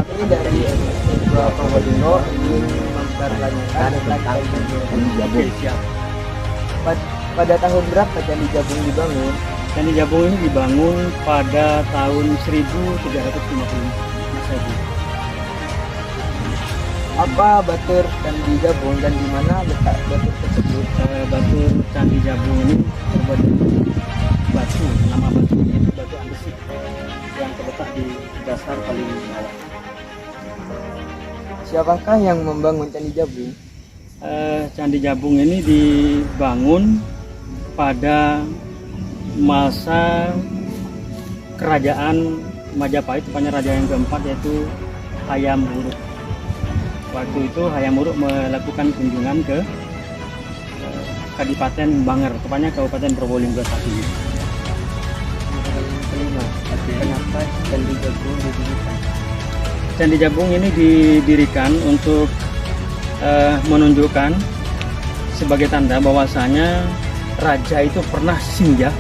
Kami dari Dua Probolinggo ingin mempertanyakan tentang Candi Jabung. Pada tahun berapa Candi Jabung dibangun? Candi Jabung ini dibangun pada tahun 1350 Masehi. Apa batur Candi Jabung dan di mana letak batur tersebut? Batur Candi Jabung ini terbuat dari batu. Nama batunya itu batu andesit yang terletak di dasar paling bawah. Siapakah yang membangun Candi Jabung? Candi Jabung ini dibangun pada masa kerajaan Majapahit, tepatnya raja yang keempat, yaitu Hayam Wuruk. Waktu itu Hayam Wuruk melakukan kunjungan ke Kadipaten Banger, tepatnya Kabupaten Probolinggo saat ini. Kelima, kenapa Candi Jabung didirikan? Candi Jabung ini didirikan untuk menunjukkan sebagai tanda bahwasanya raja itu pernah singgah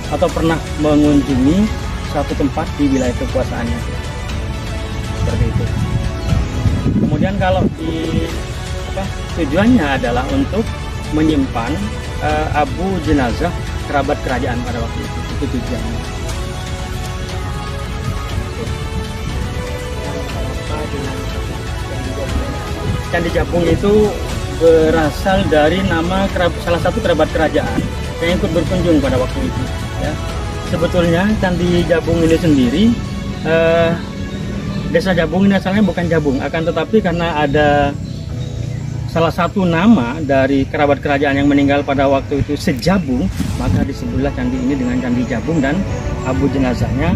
atau pernah mengunjungi suatu tempat di wilayah kekuasaannya, seperti itu. Kemudian kalau tujuannya adalah untuk menyimpan abu jenazah kerabat kerajaan pada waktu itu tujuannya. Candi Jabung itu berasal dari nama salah satu kerabat kerajaan yang ikut berkunjung pada waktu itu. Ya. Sebetulnya Candi Jabung ini sendiri, Desa Jabung ini asalnya bukan Jabung, akan tetapi karena ada salah satu nama dari kerabat kerajaan yang meninggal pada waktu itu Sejabung, maka disebutlah candi ini dengan Candi Jabung dan abu jenazahnya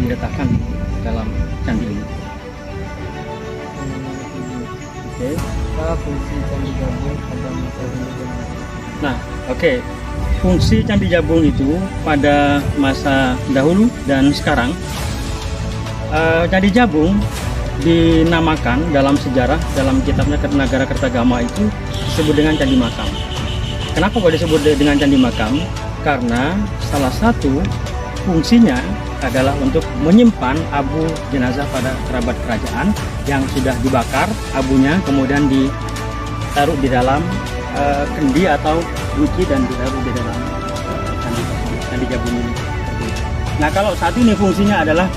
diletakkan di dalam candi ini. Oke. Apa fungsi Candi Jabung pada masa dulu? Nah, oke. Fungsi Candi Jabung itu pada masa dahulu dan sekarang, Candi Jabung dinamakan dalam sejarah, dalam kitabnya Nagara Kertagama itu disebut dengan Candi Makam. Kenapa kok disebut dengan Candi Makam? Karena salah satu fungsinya adalah untuk menyimpan abu jenazah pada kerabat kerajaan yang sudah dibakar abunya, kemudian ditaruh di dalam kendi atau guci dan ditaruh di dalam Candi Jabung ini. Nah, kalau saat ini fungsinya adalah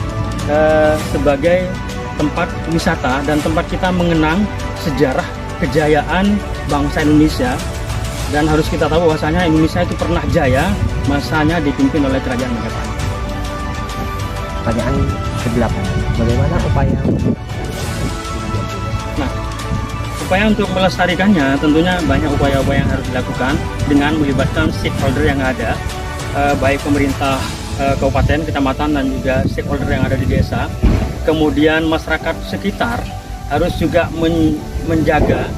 sebagai tempat wisata dan tempat kita mengenang sejarah kejayaan bangsa Indonesia, dan harus kita tahu bahwasanya Indonesia itu pernah jaya masanya dipimpin oleh kerajaan Majapahit. Pertanyaan ke-8, bagaimana upaya? Nah, upaya untuk melestarikannya tentunya banyak upaya-upaya yang harus dilakukan dengan melibatkan stakeholder yang ada, baik pemerintah kabupaten, kecamatan, dan juga stakeholder yang ada di desa. Kemudian masyarakat sekitar harus juga menjaga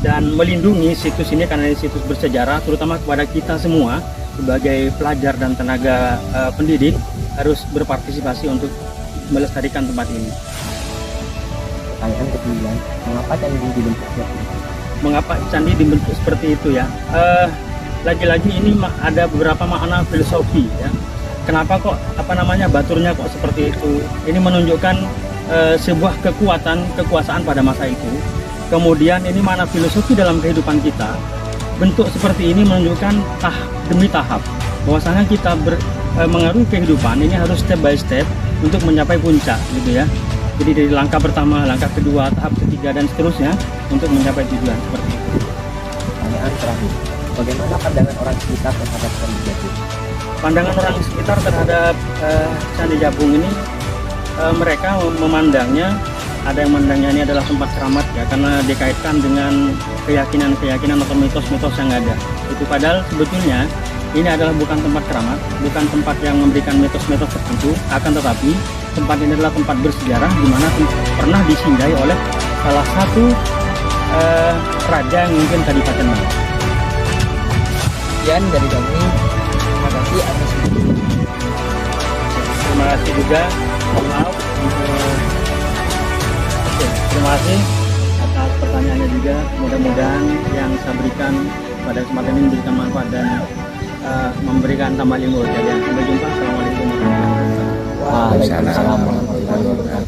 dan melindungi situs ini karena ini situs bersejarah, terutama kepada kita semua sebagai pelajar dan tenaga pendidik harus berpartisipasi untuk melestarikan tempat ini. Pertanyaan ke-9, mengapa candi dibentuk seperti itu? Mengapa candi dibentuk seperti itu ya? Lagi-lagi ini ada beberapa makna filosofi ya. Kenapa kok baturnya kok seperti itu? Ini menunjukkan sebuah kekuasaan pada masa itu. Kemudian ini makna filosofi dalam kehidupan kita. Bentuk seperti ini menunjukkan demi tahap bahwasanya kita mengarungi kehidupan ini harus step by step untuk mencapai puncak gitu ya. Jadi dari langkah pertama, langkah kedua, tahap ketiga dan seterusnya untuk mencapai tujuan seperti itu. Pertanyaan terakhir, bagaimana pandangan orang sekitar terhadap Candi Jabung? Pandangan orang sekitar terhadap Candi Jabung ini, mereka memandangnya, ada yang memandangnya ini adalah tempat keramat ya, karena dikaitkan dengan keyakinan-keyakinan atau mitos-mitos yang ada. Itu padahal sebetulnya ini adalah bukan tempat keramat, bukan tempat yang memberikan mitos-mitos tertentu, akan tetapi tempat ini adalah tempat bersejarah di mana pernah disinggahi oleh salah satu raja yang memimpin Kadipaten Banger. Sekian dari kami. Terima kasih atas video. Terima kasih juga. Maaf. Oke, terima kasih atas pertanyaannya juga. Mudah-mudahan yang saya berikan pada kesempatan ini memberikan manfaat dan memberikan tambah ilmu. Jadi sampai jumpa. Assalamualaikum warahmatullahi wabarakatuh. Waalaikumsalam warahmatullahi wabarakatuh.